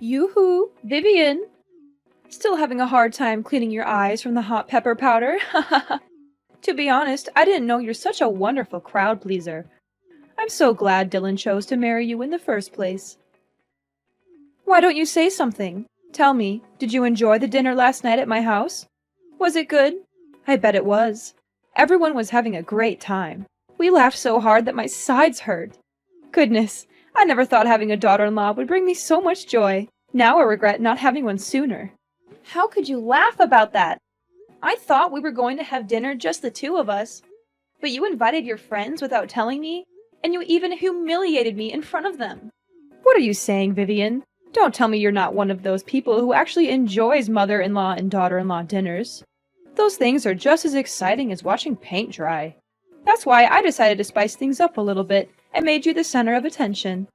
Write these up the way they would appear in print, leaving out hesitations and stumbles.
Yoo-hoo, Vivian! Still having a hard time cleaning your eyes from the hot pepper powder? To be honest, I didn't know you're such a wonderful crowd pleaser. I'm so glad Dylan chose to marry you in the first place. Why don't you say something? Tell me, did you enjoy the dinner last night at my house? Was it good? I bet it was. Everyone was having a great time. We laughed so hard that my sides hurt. Goodness, I never thought having a daughter-in-law would bring me so much joy. Now I regret not having one sooner. How could you laugh about that? I thought we were going to have dinner just the two of us. But you invited your friends without telling me, and you even humiliated me in front of them. What are you saying, Vivian? Don't tell me you're not one of those people who actually enjoys mother-in-law and daughter-in-law dinners. Those things are just as exciting as watching paint dry. That's why I decided to spice things up a little bit and made you the center of attention.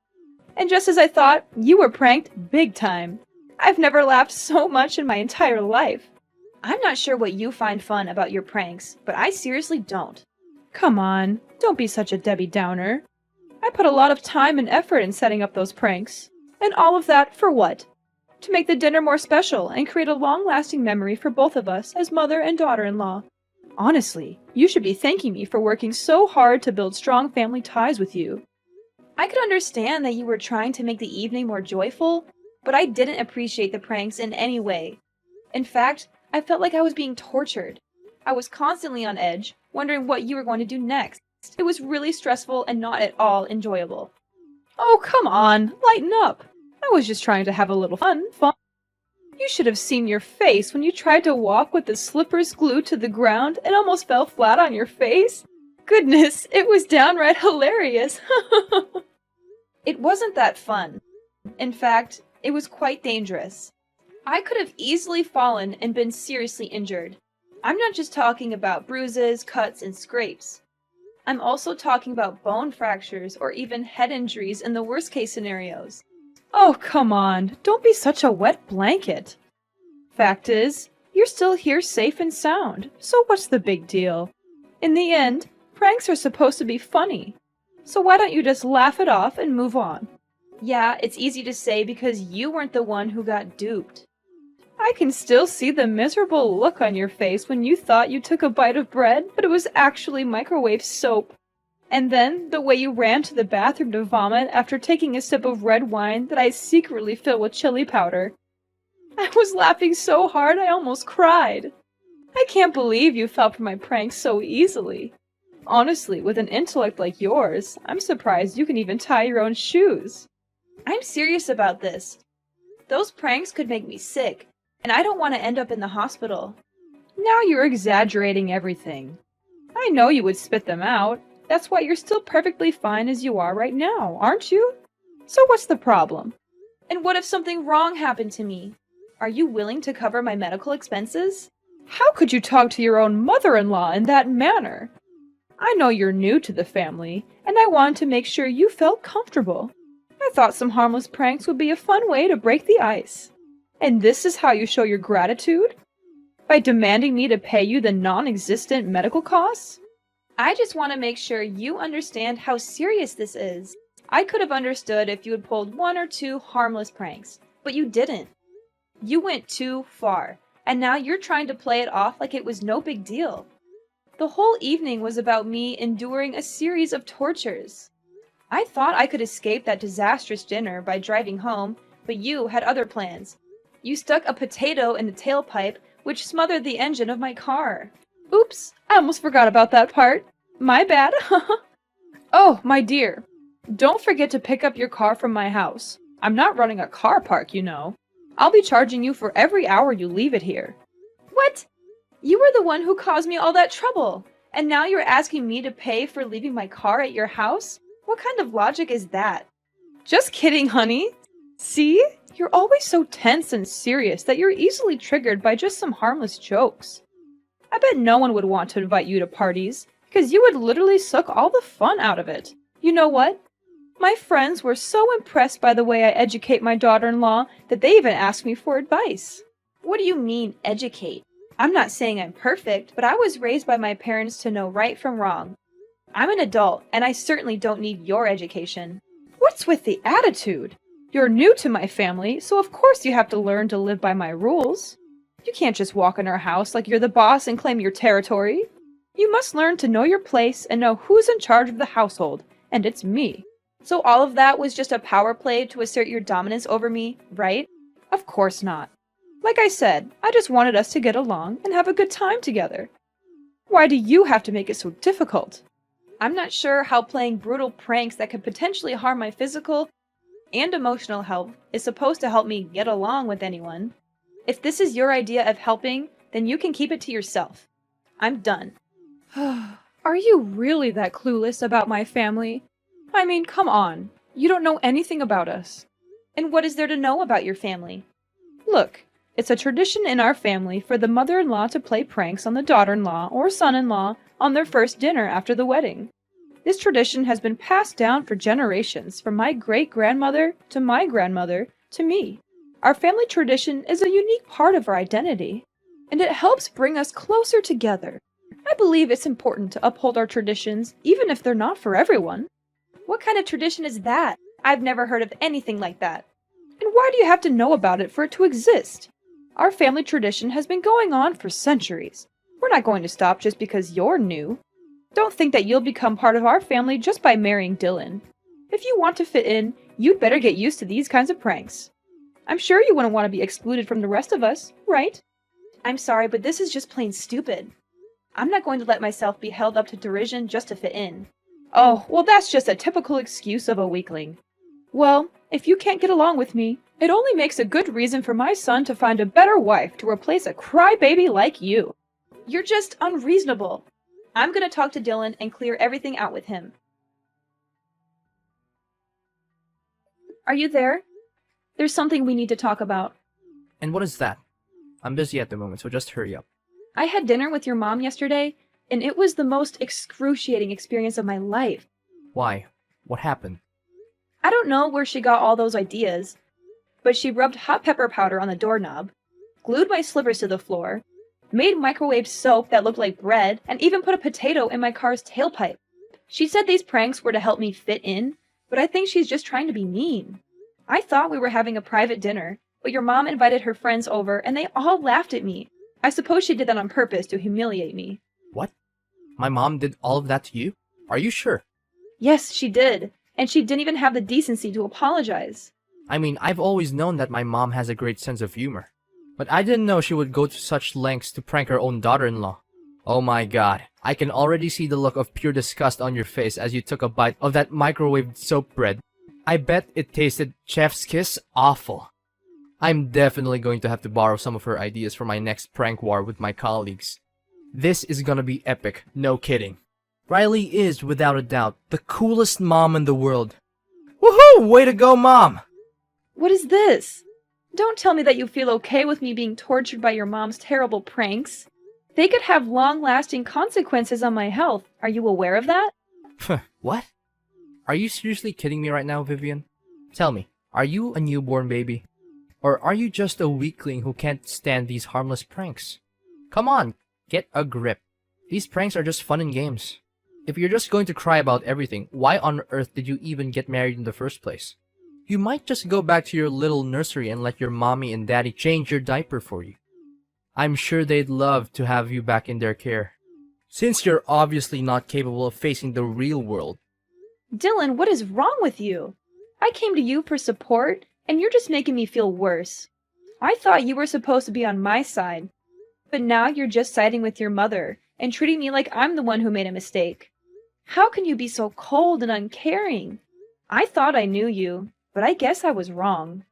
And just as I thought, you were pranked big time. I've never laughed so much in my entire life. I'm not sure what you find fun about your pranks, but I seriously don't. Come on, don't be such a Debbie Downer. I put a lot of time and effort in setting up those pranks. And all of that for what? To make the dinner more special and create a long-lasting memory for both of us as mother and daughter-in-law. Honestly, you should be thanking me for working so hard to build strong family ties with you. I could understand that you were trying to make the evening more joyful, but I didn't appreciate the pranks in any way. In fact, I felt like I was being tortured. I was constantly on edge, wondering what you were going to do next. It was really stressful and not at all enjoyable. Oh, come on, lighten up. I was just trying to have a little fun. You should have seen your face when you tried to walk with the slippers glued to the ground and almost fell flat on your face. Goodness, it was downright hilarious. It wasn't that fun. In fact, it was quite dangerous. I could have easily fallen and been seriously injured. I'm not just talking about bruises, cuts, and scrapes. I'm also talking about bone fractures or even head injuries in the worst case scenarios. Oh, come on, don't be such a wet blanket. Fact is, you're still here safe and sound, so what's the big deal? In the end, pranks are supposed to be funny. So why don't you just laugh it off and move on? Yeah, it's easy to say because you weren't the one who got duped. I can still see the miserable look on your face when you thought you took a bite of bread, but it was actually microwave soap. And then the way you ran to the bathroom to vomit after taking a sip of red wine that I secretly filled with chili powder. I was laughing so hard I almost cried. I can't believe you fell for my pranks so easily. Honestly, with an intellect like yours, I'm surprised you can even tie your own shoes. I'm serious about this. Those pranks could make me sick, and I don't want to end up in the hospital. Now you're exaggerating everything. I know you would spit them out. That's why you're still perfectly fine as you are right now, aren't you? So what's the problem? And what if something wrong happened to me? Are you willing to cover my medical expenses? How could you talk to your own mother-in-law in that manner? I know you're new to the family, and I wanted to make sure you felt comfortable. I thought some harmless pranks would be a fun way to break the ice. And this is how you show your gratitude? By demanding me to pay you the non-existent medical costs? I just want to make sure you understand how serious this is. I could have understood if you had pulled one or two harmless pranks, but you didn't. You went too far, and now you're trying to play it off like it was no big deal. The whole evening was about me enduring a series of tortures. I thought I could escape that disastrous dinner by driving home, but you had other plans. You stuck a potato in the tailpipe, which smothered the engine of my car. Oops, I almost forgot about that part. My bad. Oh, my dear. Don't forget to pick up your car from my house. I'm not running a car park, you know. I'll be charging you for every hour you leave it here. What? You were the one who caused me all that trouble, and now you're asking me to pay for leaving my car at your house? What kind of logic is that? Just kidding, honey. See? You're always so tense and serious that you're easily triggered by just some harmless jokes. I bet no one would want to invite you to parties, because you would literally suck all the fun out of it. You know what? My friends were so impressed by the way I educate my daughter-in-law that they even asked me for advice. What do you mean, educate? I'm not saying I'm perfect, but I was raised by my parents to know right from wrong. I'm an adult, and I certainly don't need your education. What's with the attitude? You're new to my family, so of course you have to learn to live by my rules. You can't just walk in our house like you're the boss and claim your territory. You must learn to know your place and know who's in charge of the household, and it's me. So all of that was just a power play to assert your dominance over me, right? Of course not. Like I said, I just wanted us to get along and have a good time together. Why do you have to make it so difficult? I'm not sure how playing brutal pranks that could potentially harm my physical and emotional health is supposed to help me get along with anyone. If this is your idea of helping, then you can keep it to yourself. I'm done. Are you really that clueless about my family? I mean, come on. You don't know anything about us. And what is there to know about your family? Look, it's a tradition in our family for the mother-in-law to play pranks on the daughter-in-law or son-in-law on their first dinner after the wedding. This tradition has been passed down for generations, from my great-grandmother to my grandmother to me. Our family tradition is a unique part of our identity, and it helps bring us closer together. I believe it's important to uphold our traditions, even if they're not for everyone. What kind of tradition is that? I've never heard of anything like that. And why do you have to know about it for it to exist? Our family tradition has been going on for centuries. We're not going to stop just because you're new. Don't think that you'll become part of our family just by marrying Dylan. If you want to fit in, you'd better get used to these kinds of pranks. I'm sure you wouldn't want to be excluded from the rest of us, right? I'm sorry, but this is just plain stupid. I'm not going to let myself be held up to derision just to fit in. Oh, well, that's just a typical excuse of a weakling. Well, if you can't get along with me, it only makes a good reason for my son to find a better wife to replace a crybaby like you. You're just unreasonable. I'm going to talk to Dylan and clear everything out with him. Are you there? There's something we need to talk about. And what is that? I'm busy at the moment, so just hurry up. I had dinner with your mom yesterday, and it was the most excruciating experience of my life. Why? What happened? I don't know where she got all those ideas, but she rubbed hot pepper powder on the doorknob, glued my slippers to the floor, made microwave soap that looked like bread, and even put a potato in my car's tailpipe. She said these pranks were to help me fit in, but I think she's just trying to be mean. I thought we were having a private dinner, but your mom invited her friends over and they all laughed at me. I suppose she did that on purpose to humiliate me. What? My mom did all of that to you? Are you sure? Yes, she did. And she didn't even have the decency to apologize. I mean, I've always known that my mom has a great sense of humor. But I didn't know she would go to such lengths to prank her own daughter-in-law. Oh my god, I can already see the look of pure disgust on your face as you took a bite of that microwaved soap bread. I bet it tasted chef's kiss awful. I'm definitely going to have to borrow some of her ideas for my next prank war with my colleagues. This is gonna be epic, no kidding. Riley is, without a doubt, the coolest mom in the world. Woohoo! Way to go, Mom! What is this? Don't tell me that you feel okay with me being tortured by your mom's terrible pranks. They could have long-lasting consequences on my health. Are you aware of that? What? Are you seriously kidding me right now, Vivian? Tell me, are you a newborn baby? Or are you just a weakling who can't stand these harmless pranks? Come on, get a grip. These pranks are just fun and games. If you're just going to cry about everything, why on earth did you even get married in the first place? You might just go back to your little nursery and let your mommy and daddy change your diaper for you. I'm sure they'd love to have you back in their care, since you're obviously not capable of facing the real world. Dylan, what is wrong with you? I came to you for support, and you're just making me feel worse. I thought you were supposed to be on my side, but now you're just siding with your mother and treating me like I'm the one who made a mistake. How can you be so cold and uncaring? I thought I knew you, but I guess I was wrong.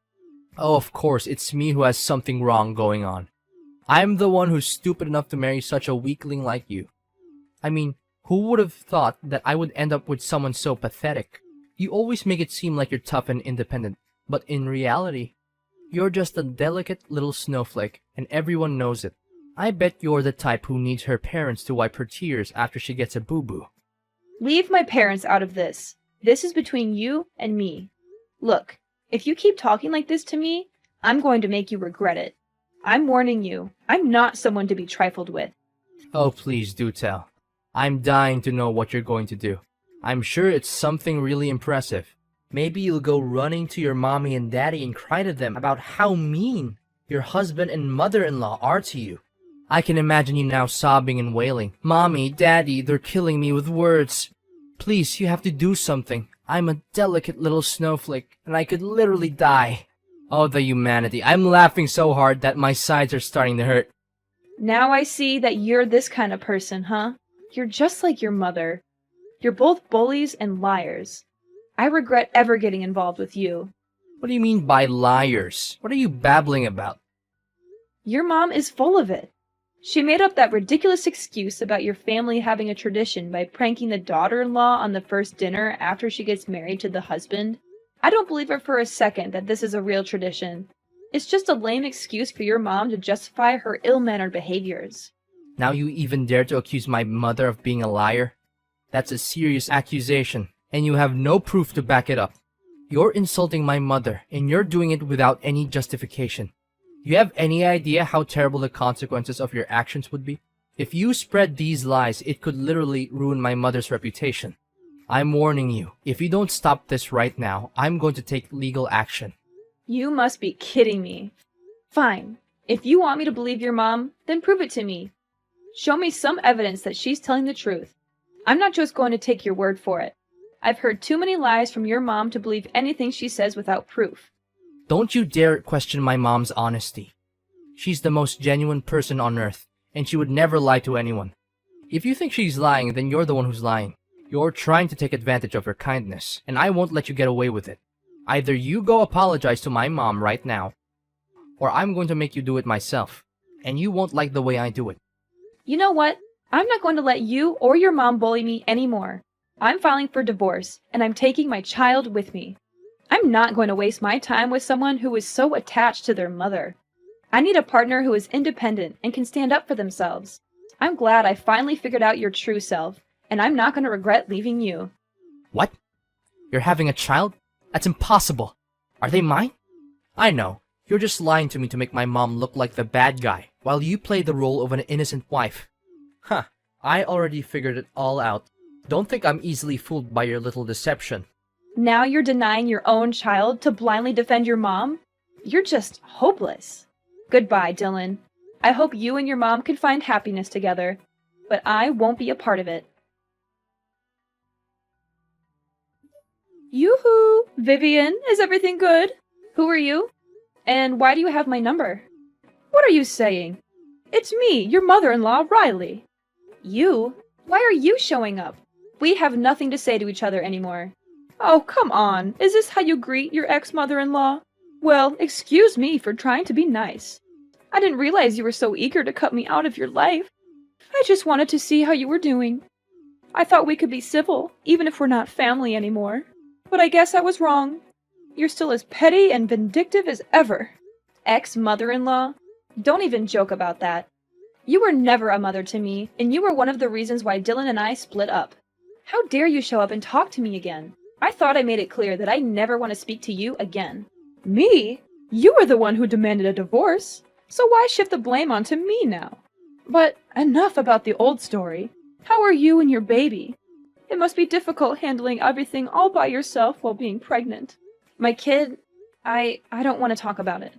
Oh, of course, it's me who has something wrong going on. I'm the one who's stupid enough to marry such a weakling like you. I mean, who would have thought that I would end up with someone so pathetic? You always make it seem like you're tough and independent, but in reality, you're just a delicate little snowflake, and everyone knows it. I bet you're the type who needs her parents to wipe her tears after she gets a boo-boo. Leave my parents out of this. This is between you and me. Look, if you keep talking like this to me, I'm going to make you regret it. I'm warning you, I'm not someone to be trifled with. Oh, please do tell. I'm dying to know what you're going to do. I'm sure it's something really impressive. Maybe you'll go running to your mommy and daddy and cry to them about how mean your husband and mother-in-law are to you. I can imagine you now sobbing and wailing. Mommy, Daddy, they're killing me with words. Please, you have to do something. I'm a delicate little snowflake, and I could literally die. Oh, the humanity. I'm laughing so hard that my sides are starting to hurt. Now I see that you're this kind of person, huh? You're just like your mother. You're both bullies and liars. I regret ever getting involved with you. What do you mean by liars? What are you babbling about? Your mom is full of it. She made up that ridiculous excuse about your family having a tradition by pranking the daughter-in-law on the first dinner after she gets married to the husband. I don't believe her for a second that this is a real tradition. It's just a lame excuse for your mom to justify her ill-mannered behaviors. Now you even dare to accuse my mother of being a liar? That's a serious accusation, and you have no proof to back it up. You're insulting my mother, and you're doing it without any justification. You have any idea how terrible the consequences of your actions would be? If you spread these lies, it could literally ruin my mother's reputation. I'm warning you, if you don't stop this right now, I'm going to take legal action. You must be kidding me. Fine. If you want me to believe your mom, then prove it to me. Show me some evidence that she's telling the truth. I'm not just going to take your word for it. I've heard too many lies from your mom to believe anything she says without proof. Don't you dare question my mom's honesty. She's the most genuine person on earth, and she would never lie to anyone. If you think she's lying, then you're the one who's lying. You're trying to take advantage of her kindness, and I won't let you get away with it. Either you go apologize to my mom right now, or I'm going to make you do it myself, and you won't like the way I do it. You know what? I'm not going to let you or your mom bully me anymore. I'm filing for divorce, and I'm taking my child with me. I'm not going to waste my time with someone who is so attached to their mother. I need a partner who is independent and can stand up for themselves. I'm glad I finally figured out your true self, and I'm not going to regret leaving you. What? You're having a child? That's impossible. Are they mine? I know. You're just lying to me to make my mom look like the bad guy, while you play the role of an innocent wife. Huh. I already figured it all out. Don't think I'm easily fooled by your little deception. Now you're denying your own child to blindly defend your mom? You're just hopeless. Goodbye, Dylan. I hope you and your mom can find happiness together, but I won't be a part of it. Yoo-hoo! Vivian, is everything good? Who are you? And why do you have my number? What are you saying? It's me, your mother-in-law, Riley. You? Why are you showing up? We have nothing to say to each other anymore. Oh, come on. Is this how you greet your ex-mother-in-law? Well, excuse me for trying to be nice. I didn't realize you were so eager to cut me out of your life. I just wanted to see how you were doing. I thought we could be civil, even if we're not family anymore. But I guess I was wrong. You're still as petty and vindictive as ever. Ex-mother-in-law? Don't even joke about that. You were never a mother to me, and you were one of the reasons why Dylan and I split up. How dare you show up and talk to me again? I thought I made it clear that I never want to speak to you again. Me? You were the one who demanded a divorce, so why shift the blame onto me now? But enough about the old story. How are you and your baby? It must be difficult handling everything all by yourself while being pregnant. My kid, I don't want to talk about it.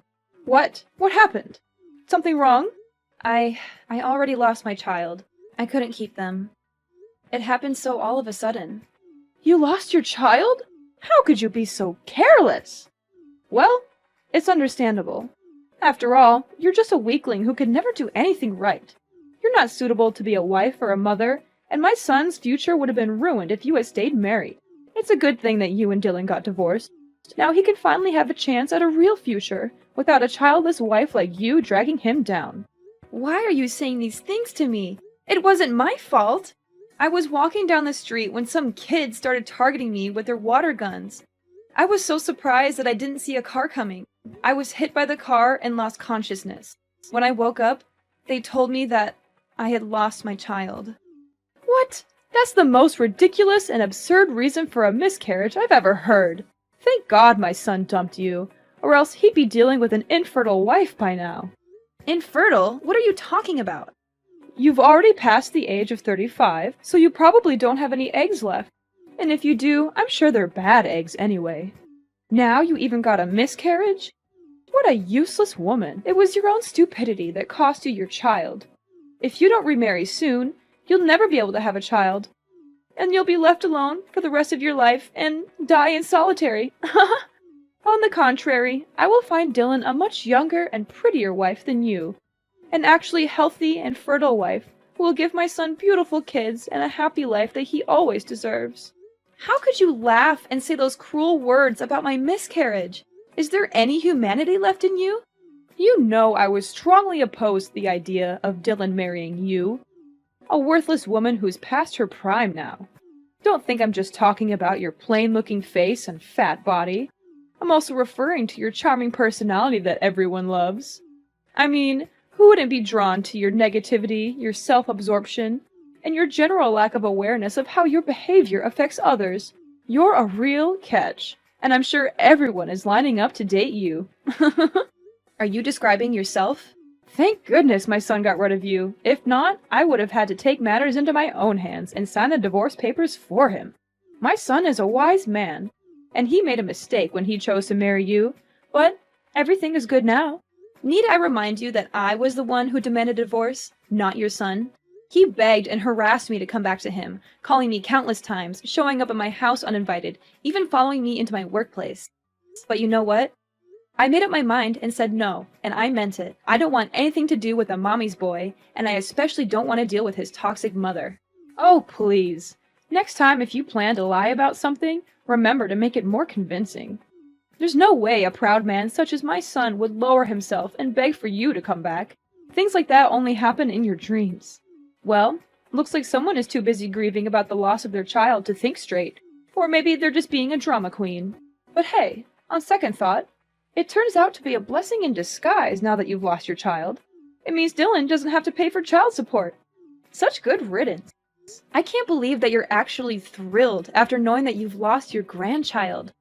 What? What happened? Something wrong? I already lost my child. I couldn't keep them. It happened so all of a sudden. You lost your child? How could you be so careless? Well, it's understandable. After all, you're just a weakling who could never do anything right. You're not suitable to be a wife or a mother, and my son's future would have been ruined if you had stayed married. It's a good thing that you and Dylan got divorced. Now he can finally have a chance at a real future, without a childless wife like you dragging him down. Why are you saying these things to me? It wasn't my fault. I was walking down the street when some kids started targeting me with their water guns. I was so surprised that I didn't see a car coming. I was hit by the car and lost consciousness. When I woke up, they told me that I had lost my child. What? That's the most ridiculous and absurd reason for a miscarriage I've ever heard. Thank God my son dumped you, or else he'd be dealing with an infertile wife by now. Infertile? What are you talking about? You've already passed the age of 35, so you probably don't have any eggs left. And if you do, I'm sure they're bad eggs anyway. Now you even got a miscarriage? What a useless woman. It was your own stupidity that cost you your child. If you don't remarry soon, you'll never be able to have a child. And you'll be left alone for the rest of your life and die in solitary. On the contrary, I will find Dylan a much younger and prettier wife than you. An actually healthy and fertile wife who will give my son beautiful kids and a happy life that he always deserves. How could you laugh and say those cruel words about my miscarriage? Is there any humanity left in you? You know I was strongly opposed to the idea of Dylan marrying you. A worthless woman who's past her prime now. Don't think I'm just talking about your plain-looking face and fat body. I'm also referring to your charming personality that everyone loves. I mean, who wouldn't be drawn to your negativity, your self-absorption, and your general lack of awareness of how your behavior affects others? You're a real catch, and I'm sure everyone is lining up to date you. Are you describing yourself? Thank goodness my son got rid of you. If not, I would have had to take matters into my own hands and sign the divorce papers for him. My son is a wise man, and he made a mistake when he chose to marry you, but everything is good now. Need I remind you that I was the one who demanded a divorce, not your son? He begged and harassed me to come back to him, calling me countless times, showing up at my house uninvited, even following me into my workplace. But you know what? I made up my mind and said no, and I meant it. I don't want anything to do with a mommy's boy, and I especially don't want to deal with his toxic mother. Oh, please. Next time if you plan to lie about something, remember to make it more convincing. There's no way a proud man such as my son would lower himself and beg for you to come back. Things like that only happen in your dreams. Well, looks like someone is too busy grieving about the loss of their child to think straight. Or maybe they're just being a drama queen. But hey, on second thought, it turns out to be a blessing in disguise now that you've lost your child. It means Dylan doesn't have to pay for child support. Such good riddance. I can't believe that you're actually thrilled after knowing that you've lost your grandchild.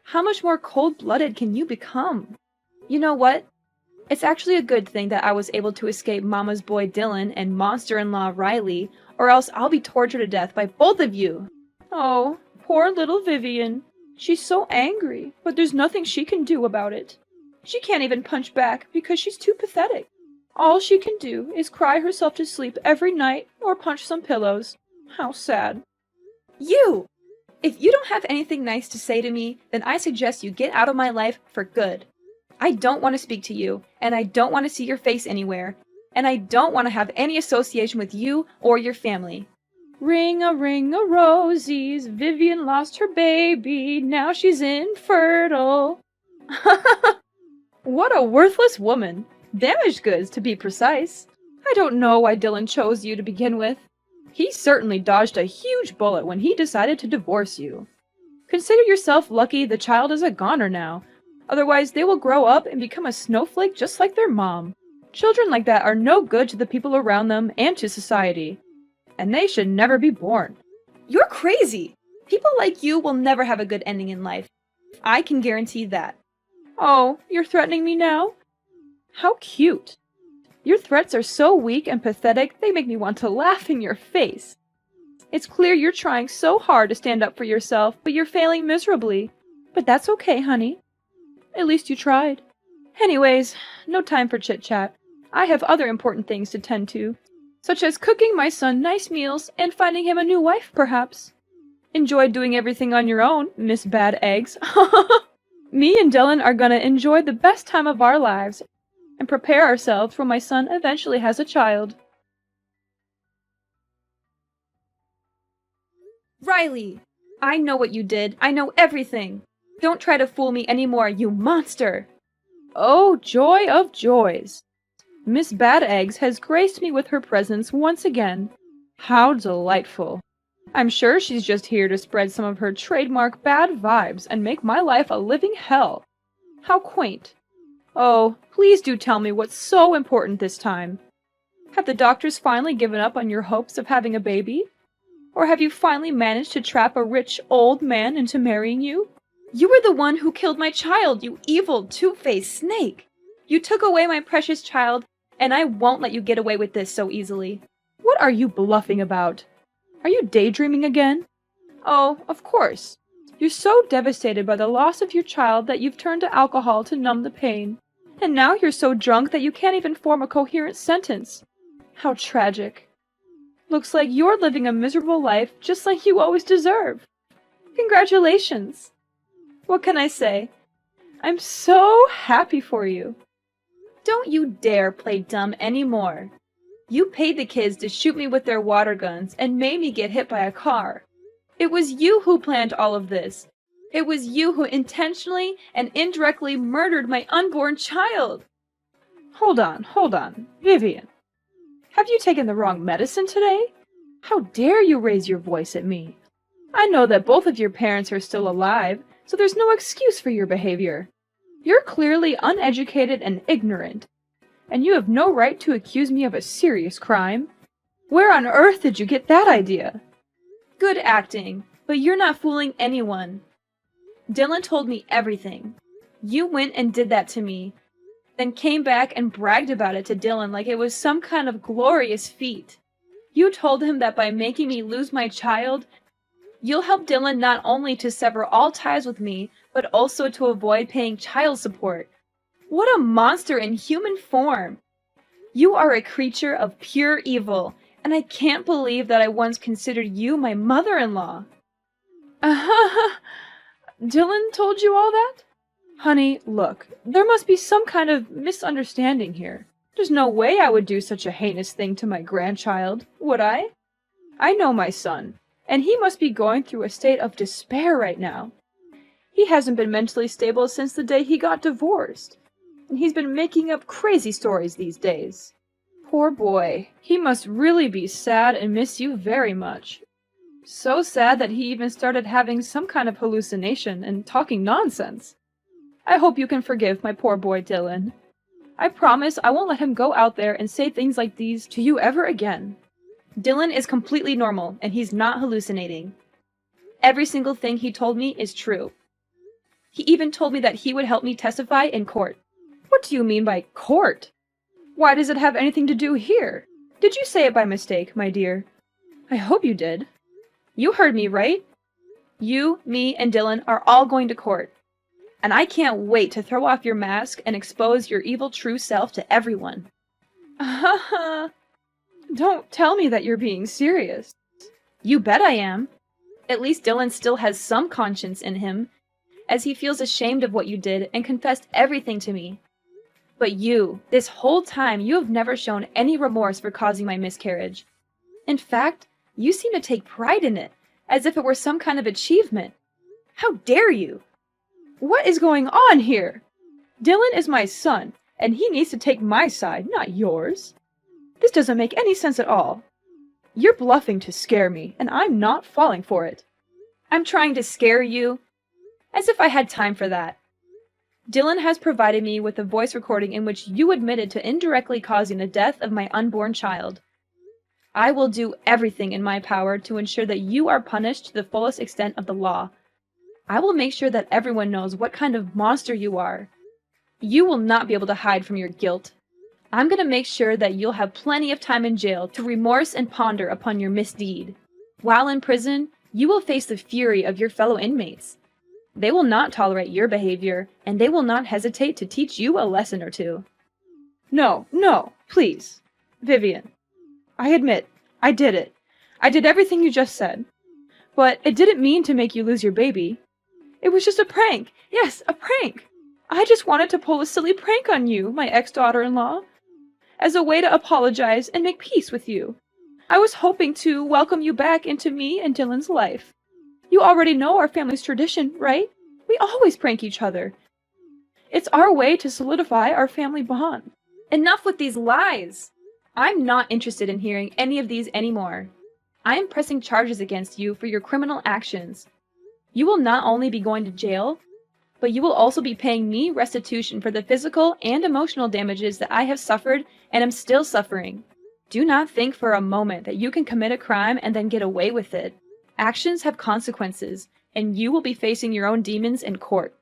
How much more cold-blooded can you become? You know what? It's actually a good thing that I was able to escape Mama's boy Dylan and monster-in-law Riley, or else I'll be tortured to death by both of you. Oh, poor little Vivian. She's so angry, but there's nothing she can do about it. She can't even punch back because she's too pathetic. All she can do is cry herself to sleep every night or punch some pillows. How sad. You! If you don't have anything nice to say to me, then I suggest you get out of my life for good. I don't want to speak to you, and I don't want to see your face anywhere, and I don't want to have any association with you or your family. Ring-a-rosies, Vivian lost her baby, now she's infertile. What a worthless woman. Damaged goods, to be precise. I don't know why Dylan chose you to begin with. He certainly dodged a huge bullet when he decided to divorce you. Consider yourself lucky the child is a goner now. Otherwise, they will grow up and become a snowflake just like their mom. Children like that are no good to the people around them and to society. And they should never be born. You're crazy! People like you will never have a good ending in life. I can guarantee that. Oh, you're threatening me now? How cute. Your threats are so weak and pathetic, they make me want to laugh in your face. It's clear you're trying so hard to stand up for yourself, but you're failing miserably. But that's okay, honey. At least you tried. Anyways, no time for chit-chat. I have other important things to tend to, such as cooking my son nice meals and finding him a new wife, perhaps. Enjoy doing everything on your own, Miss Bad Eggs. Me and Dylan are gonna enjoy the best time of our lives and prepare ourselves for my son eventually has a child. Riley! I know what you did. I know everything. Don't try to fool me anymore, you monster! Oh, joy of joys! Miss Bad Eggs has graced me with her presence once again. How delightful. I'm sure she's just here to spread some of her trademark bad vibes and make my life a living hell. How quaint. Oh, please do tell me what's so important this time. Have the doctors finally given up on your hopes of having a baby? Or have you finally managed to trap a rich old man into marrying you? You were the one who killed my child, you evil, two-faced snake! You took away my precious child, and I won't let you get away with this so easily. What are you bluffing about? Are you daydreaming again? Oh, of course. You're so devastated by the loss of your child that you've turned to alcohol to numb the pain. And now you're so drunk that you can't even form a coherent sentence. How tragic. Looks like you're living a miserable life just like you always deserve. Congratulations. What can I say? I'm so happy for you. Don't you dare play dumb anymore. You paid the kids to shoot me with their water guns and made me get hit by a car. It was you who planned all of this. It was you who intentionally and indirectly murdered my unborn child. Hold on. Vivian, have you taken the wrong medicine today? How dare you raise your voice at me? I know that both of your parents are still alive, so there's no excuse for your behavior. You're clearly uneducated and ignorant, and you have no right to accuse me of a serious crime. Where on earth did you get that idea? Good acting, but you're not fooling anyone. Dylan told me everything. You went and did that to me, then came back and bragged about it to Dylan like it was some kind of glorious feat. You told him that by making me lose my child, you'll help Dylan not only to sever all ties with me, but also to avoid paying child support. What a monster in human form! You are a creature of pure evil, and I can't believe that I once considered you my mother-in-law. Dylan told you all that? Honey, look, there must be some kind of misunderstanding here. There's no way I would do such a heinous thing to my grandchild, would I? I know my son, and he must be going through a state of despair right now. He hasn't been mentally stable since the day he got divorced, and he's been making up crazy stories these days. Poor boy, he must really be sad and miss you very much. So sad that he even started having some kind of hallucination and talking nonsense. I hope you can forgive my poor boy Dylan. I promise I won't let him go out there and say things like these to you ever again. Dylan is completely normal, and he's not hallucinating. Every single thing he told me is true. He even told me that he would help me testify in court. What do you mean by court? Why does it have anything to do here? Did you say it by mistake, my dear? I hope you did. You heard me, right? You, me, and Dylan are all going to court. And I can't wait to throw off your mask and expose your evil true self to everyone. Don't tell me that you're being serious. You bet I am. At least Dylan still has some conscience in him, as he feels ashamed of what you did and confessed everything to me. But you, this whole time, you have never shown any remorse for causing my miscarriage. In fact, you seem to take pride in it, as if it were some kind of achievement. How dare you? What is going on here? Dylan is my son, and he needs to take my side, not yours. This doesn't make any sense at all. You're bluffing to scare me, and I'm not falling for it. I'm trying to scare you? As if I had time for that. Dylan has provided me with a voice recording in which you admitted to indirectly causing the death of my unborn child. I will do everything in my power to ensure that you are punished to the fullest extent of the law. I will make sure that everyone knows what kind of monster you are. You will not be able to hide from your guilt. I'm going to make sure that you'll have plenty of time in jail to remorse and ponder upon your misdeed. While in prison, you will face the fury of your fellow inmates. They will not tolerate your behavior, and they will not hesitate to teach you a lesson or two. No, please. Vivian, I admit, I did it. I did everything you just said. But it didn't mean to make you lose your baby. It was just a prank. Yes, a prank. I just wanted to pull a silly prank on you, my ex-daughter-in-law, as a way to apologize and make peace with you. I was hoping to welcome you back into me and Dylan's life. You already know our family's tradition, right? We always prank each other. It's our way to solidify our family bond. Enough with these lies! I'm not interested in hearing any of these anymore. I am pressing charges against you for your criminal actions. You will not only be going to jail, but you will also be paying me restitution for the physical and emotional damages that I have suffered and am still suffering. Do not think for a moment that you can commit a crime and then get away with it. Actions have consequences, and you will be facing your own demons in court.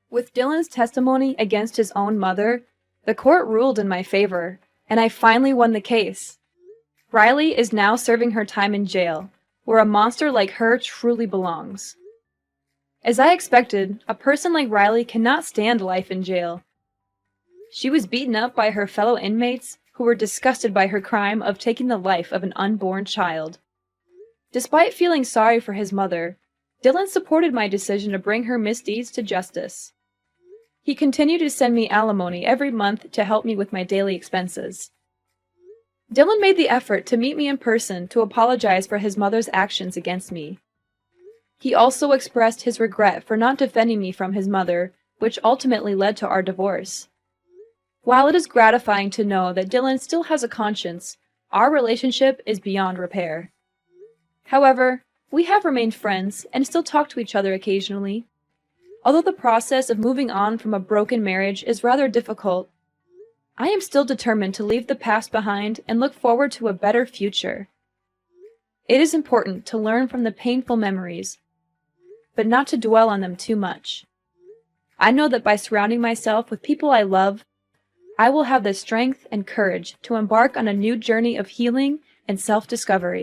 With Dylan's testimony against his own mother, the court ruled in my favor, and I finally won the case. Riley is now serving her time in jail, where a monster like her truly belongs. As I expected, a person like Riley cannot stand life in jail. She was beaten up by her fellow inmates who were disgusted by her crime of taking the life of an unborn child. Despite feeling sorry for his mother, Dylan supported my decision to bring her misdeeds to justice. He continued to send me alimony every month to help me with my daily expenses. Dylan made the effort to meet me in person to apologize for his mother's actions against me. He also expressed his regret for not defending me from his mother, which ultimately led to our divorce. While it is gratifying to know that Dylan still has a conscience, our relationship is beyond repair. However, we have remained friends and still talk to each other occasionally. Although the process of moving on from a broken marriage is rather difficult, I am still determined to leave the past behind and look forward to a better future. It is important to learn from the painful memories, but not to dwell on them too much. I know that by surrounding myself with people I love, I will have the strength and courage to embark on a new journey of healing and self-discovery.